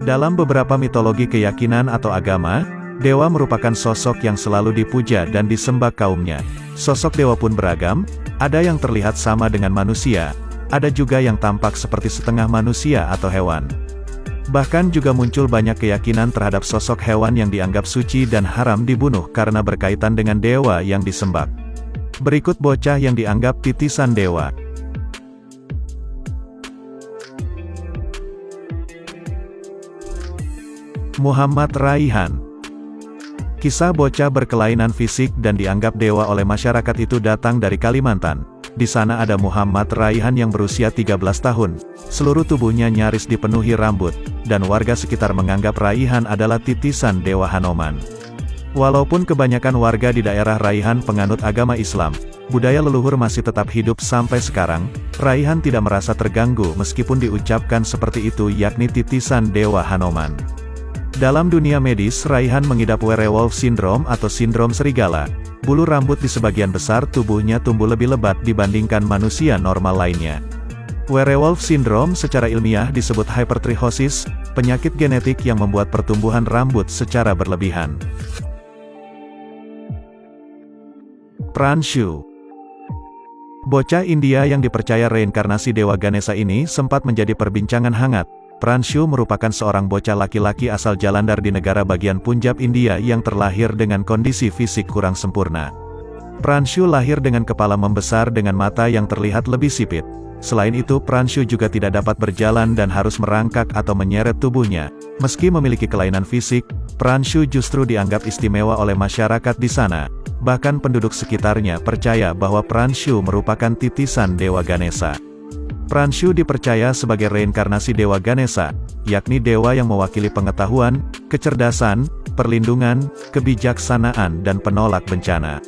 Dalam beberapa mitologi keyakinan atau agama, dewa merupakan sosok yang selalu dipuja dan disembah kaumnya. Sosok dewa pun beragam, ada yang terlihat sama dengan manusia, ada juga yang tampak seperti setengah manusia atau hewan. Bahkan juga muncul banyak keyakinan terhadap sosok hewan yang dianggap suci dan haram dibunuh karena berkaitan dengan dewa yang disembah. Berikut bocah yang dianggap titisan dewa. Muhammad Raihan. Kisah bocah berkelainan fisik dan dianggap dewa oleh masyarakat itu datang dari Kalimantan. Di sana ada Muhammad Raihan yang berusia 13 tahun. Seluruh tubuhnya nyaris dipenuhi rambut, dan warga sekitar menganggap Raihan adalah titisan dewa Hanoman. Walaupun kebanyakan warga di daerah Raihan penganut agama Islam, budaya leluhur masih tetap hidup sampai sekarang. Raihan tidak merasa terganggu meskipun diucapkan seperti itu, yakni titisan dewa Hanoman. Dalam dunia medis, Raihan mengidap werewolf syndrome atau sindrom serigala. Bulu rambut di sebagian besar tubuhnya tumbuh lebih lebat dibandingkan manusia normal lainnya. Werewolf syndrome secara ilmiah disebut hypertrichosis, penyakit genetik yang membuat pertumbuhan rambut secara berlebihan. Pranshu. Bocah India yang dipercaya reinkarnasi dewa Ganesha ini sempat menjadi perbincangan hangat. Pranshu merupakan seorang bocah laki-laki asal Jalandhar di negara bagian Punjab, India yang terlahir dengan kondisi fisik kurang sempurna. Pranshu lahir dengan kepala membesar dengan mata yang terlihat lebih sipit. Selain itu, Pranshu juga tidak dapat berjalan dan harus merangkak atau menyeret tubuhnya. Meski memiliki kelainan fisik, Pranshu justru dianggap istimewa oleh masyarakat di sana. Bahkan penduduk sekitarnya percaya bahwa Pranshu merupakan titisan dewa Ganesha. Pranshu dipercaya sebagai reinkarnasi dewa Ganesha, yakni dewa yang mewakili pengetahuan, kecerdasan, perlindungan, kebijaksanaan dan penolak bencana.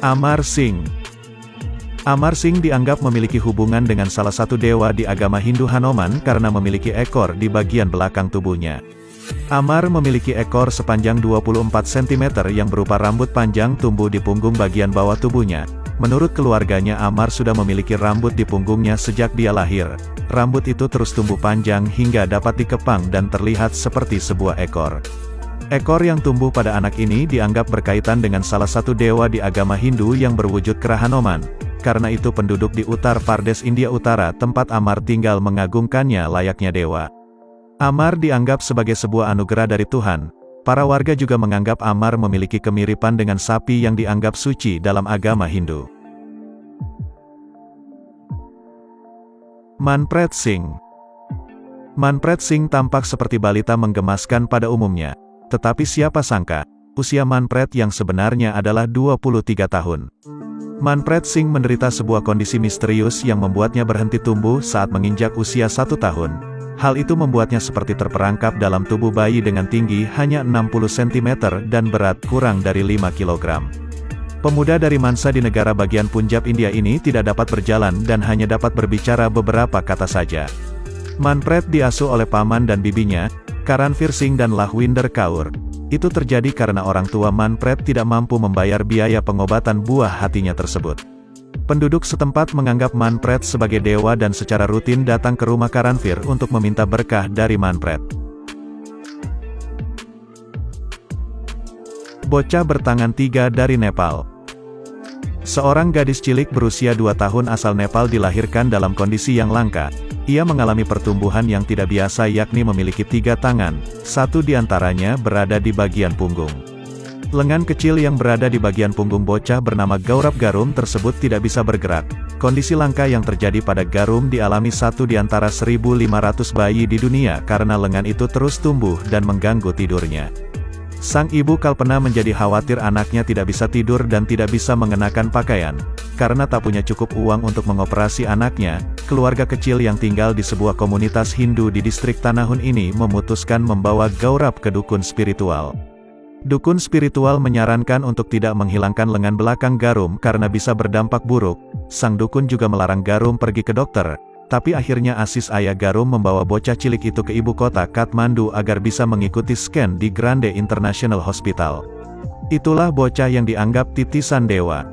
Amar Singh. Amar Singh dianggap memiliki hubungan dengan salah satu dewa di agama Hindu, Hanoman, karena memiliki ekor di bagian belakang tubuhnya. Amar memiliki ekor sepanjang 24 cm yang berupa rambut panjang tumbuh di punggung bagian bawah tubuhnya. Menurut keluarganya, Amar sudah memiliki rambut di punggungnya sejak dia lahir. Rambut itu terus tumbuh panjang hingga dapat dikepang dan terlihat seperti sebuah ekor. Ekor yang tumbuh pada anak ini dianggap berkaitan dengan salah satu dewa di agama Hindu yang berwujud kera Hanoman. Karena itu penduduk di Uttar Pradesh, India Utara, tempat Amar tinggal, mengagungkannya layaknya dewa. Amar dianggap sebagai sebuah anugerah dari Tuhan. Para warga juga menganggap Amar memiliki kemiripan dengan sapi yang dianggap suci dalam agama Hindu. Manpreet Singh. Manpreet Singh tampak seperti balita menggemaskan pada umumnya. Tetapi siapa sangka, usia Manpreet yang sebenarnya adalah 23 tahun. Manpreet Singh menderita sebuah kondisi misterius yang membuatnya berhenti tumbuh saat menginjak usia 1 tahun. Hal itu membuatnya seperti terperangkap dalam tubuh bayi dengan tinggi hanya 60 cm dan berat kurang dari 5 kg. Pemuda dari Mansa di negara bagian Punjab, India ini tidak dapat berjalan dan hanya dapat berbicara beberapa kata saja. Manpreet diasuh oleh paman dan bibinya, Karanvir Singh dan Lahwinder Kaur. Itu terjadi karena orang tua Manpreet tidak mampu membayar biaya pengobatan buah hatinya tersebut. Penduduk setempat menganggap Manpreet sebagai dewa dan secara rutin datang ke rumah Karanvir untuk meminta berkah dari Manpreet. Bocah bertangan 3 dari Nepal. Seorang gadis cilik berusia 2 tahun asal Nepal dilahirkan dalam kondisi yang langka. Ia mengalami pertumbuhan yang tidak biasa, yakni memiliki 3 tangan, 1 diantaranya berada di bagian punggung. Lengan kecil yang berada di bagian punggung bocah bernama Gaurab Garum tersebut tidak bisa bergerak. Kondisi langka yang terjadi pada Garum dialami 1 di antara 1.500 bayi di dunia karena lengan itu terus tumbuh dan mengganggu tidurnya. Sang ibu Kalpana menjadi khawatir anaknya tidak bisa tidur dan tidak bisa mengenakan pakaian. Karena tak punya cukup uang untuk mengoperasi anaknya, keluarga kecil yang tinggal di sebuah komunitas Hindu di distrik Tanahun ini memutuskan membawa Gaurab ke dukun spiritual. Dukun spiritual menyarankan untuk tidak menghilangkan lengan belakang Garum karena bisa berdampak buruk. Sang dukun juga melarang Garum pergi ke dokter, tapi akhirnya Asis, ayah Garum, membawa bocah cilik itu ke ibu kota Kathmandu agar bisa mengikuti scan di Grande International Hospital. Itulah bocah yang dianggap titisan dewa.